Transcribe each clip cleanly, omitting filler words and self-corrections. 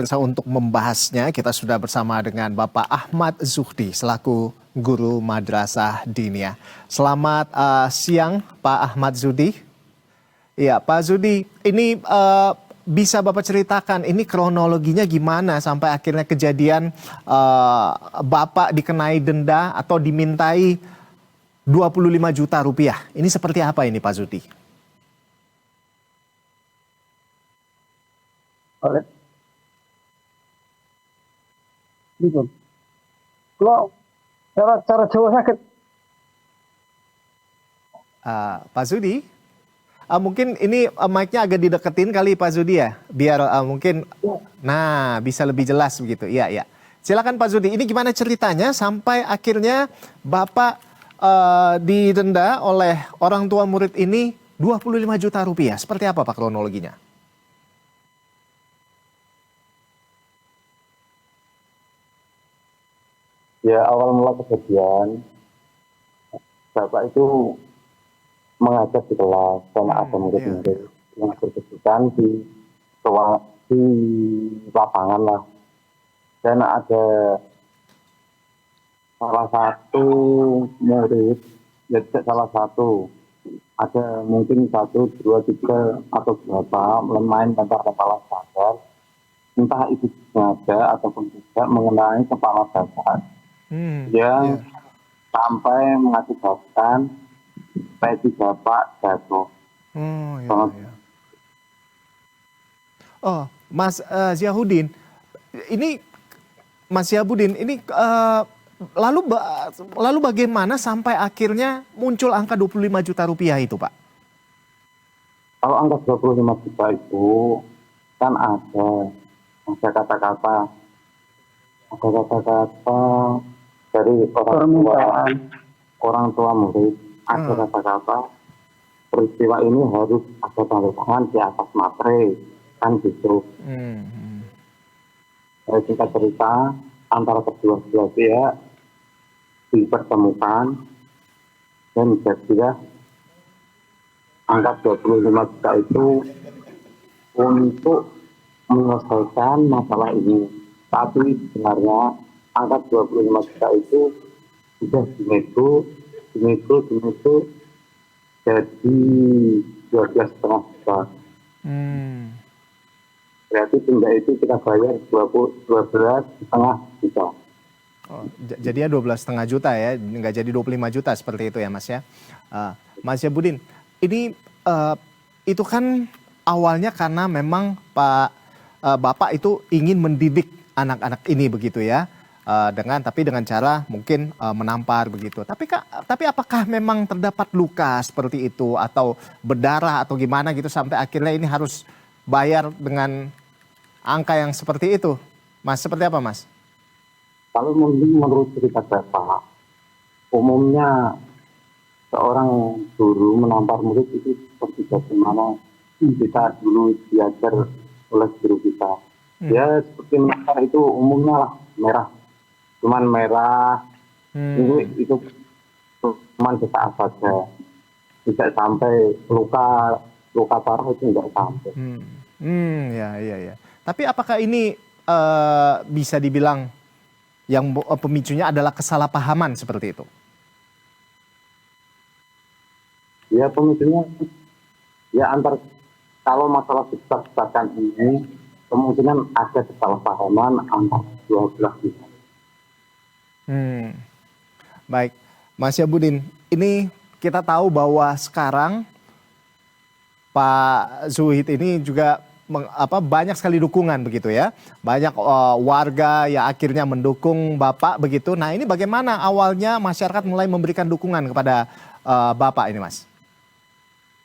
Untuk membahasnya, kita sudah bersama dengan Bapak Ahmad Zuhdi selaku guru madrasah diniyah. Selamat siang, Pak Ahmad Zuhdi. Ya, Pak Zuhdi, ini bisa Bapak ceritakan ini kronologinya gimana sampai akhirnya kejadian Bapak dikenai denda atau dimintai 25 juta rupiah. Ini seperti apa ini, Pak Zuhdi? Gitu. Kalau cara Jawa sakit. Pak Zuhdi, mungkin ini mic-nya agak dideketin kali Pak Zuhdi ya, biar mungkin, nah bisa lebih jelas begitu. Iya, iya. Silakan Pak Zuhdi, ini gimana ceritanya sampai akhirnya Bapak didenda oleh orang tua murid ini 25 juta rupiah. Seperti apa Pak kronologinya? Ya, awal mula kejadian, Bapak itu mengajar di kelas karena ada murid-murid yang berkesulitan di ruang di lapangan lah. Dan ada salah satu murid, ya tidak salah satu, ada mungkin 1, 2, 3 atau berapa main tanpa kepala sadar, entah itu sengaja ataupun tidak mengenai kepala dasar. Yang sampai mengakibatkan peci Bapak jatuh. Oh, Mas Ziahudin, ini Mas Ziahudin, ini lalu bagaimana sampai akhirnya muncul angka 25 juta rupiah itu, Pak? Kalau angka 25 juta itu kan ada kata-kata dari orang tua murid, ada kata-kata peristiwa ini harus ada tanda tangan di atas materai, kan gitu. Singkat cerita, antara kedua belah pihak dipertemukan dan jadilah angka 25 juta itu untuk menyelesaikan masalah ini. Tapi sebenarnya angka 25 juta itu sudah dinego jadi 12,5 juta. Berarti denda itu kita bayar 12,5 juta. Oh, jadinya 12,5 juta ya, nggak jadi 25 juta seperti itu ya Mas ya. Mas Ziahudin, ini itu kan awalnya karena memang Bapak itu ingin mendidik anak-anak ini begitu ya, tapi dengan cara mungkin menampar begitu. Tapi apakah memang terdapat luka seperti itu atau berdarah atau gimana gitu sampai akhirnya ini harus bayar dengan angka yang seperti itu, Mas? Seperti apa, Mas? Kalau menurut cerita Bapak, umumnya seorang guru menampar murid itu seperti bagaimana kita dulu diajar oleh guru kita. Ya seperti menampar itu umumnya lah merah, cuman merah itu cuman sesaat saja, tidak sampai luka parah itu tidak sampai. Ya. Tapi apakah ini bisa dibilang yang pemicunya adalah kesalahpahaman seperti itu? Ya pemicunya ya kalau masalah besar-besarkan ini kemungkinan ada kesalahpahaman antar dua belah pihak. Baik, Mas Ziahudin, ini kita tahu bahwa sekarang Pak Zuhid ini juga banyak sekali dukungan begitu ya, banyak warga yang akhirnya mendukung Bapak begitu. Nah ini bagaimana awalnya masyarakat mulai memberikan dukungan kepada Bapak ini, Mas?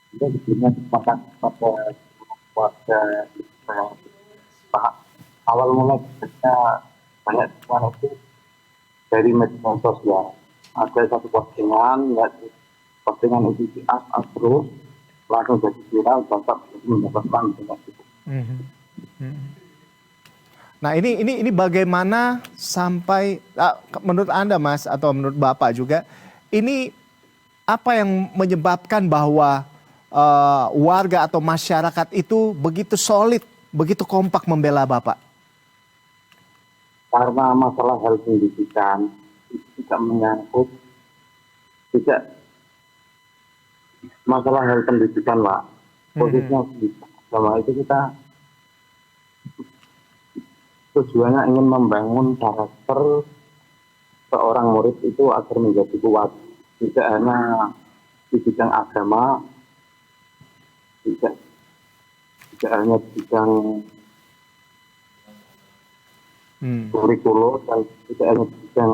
Kita sebetulnya sepakat pada warga awal mulai kita banyak dukungan itu dari media sosial. Ada satu postingan itu di-up terus langsung jadi viral, Bapak mendapatkan dengan itu. Nah ini bagaimana sampai menurut Anda, Mas, atau menurut Bapak juga, ini apa yang menyebabkan bahwa warga atau masyarakat itu begitu solid, begitu kompak membela Bapak? karena masalah hal pendidikan itu tidak menyangkut, tidak masalah hal pendidikan, Pak. Khususnya di agama itu kita tujuannya ingin membangun karakter seorang murid itu agar menjadi kuat. Tidak hanya di bidang agama, tidak hanya di bidang kurikulum, dan tidak hanya di bidang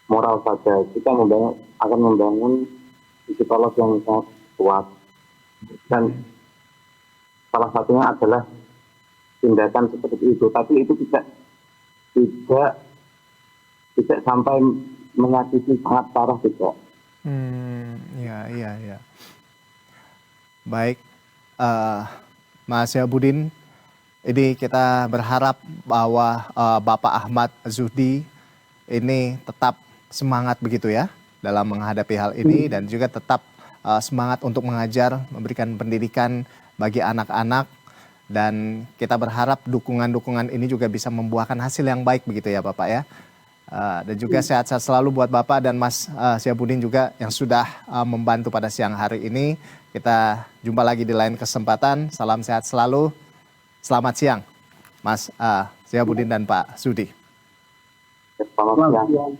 moral saja. Kita akan membangun psikolog yang sangat kuat. Dan salah satunya adalah tindakan seperti itu. Tapi itu tidak sampai menyakiti sangat parah, tidak. Ya. Baik, Mas Syahbudin, ini kita berharap bahwa Bapak Ahmad Zuhdi ini tetap semangat begitu ya dalam menghadapi hal ini, dan juga tetap semangat untuk mengajar, memberikan pendidikan bagi anak-anak, dan kita berharap dukungan-dukungan ini juga bisa membuahkan hasil yang baik begitu ya Bapak ya. Dan juga sehat-sehat selalu buat Bapak dan Mas Syahbudin juga yang sudah membantu pada siang hari ini. Kita jumpa lagi di lain kesempatan. Salam sehat selalu. Selamat siang Mas Syahbudin dan Pak Sudi. Selamat siang.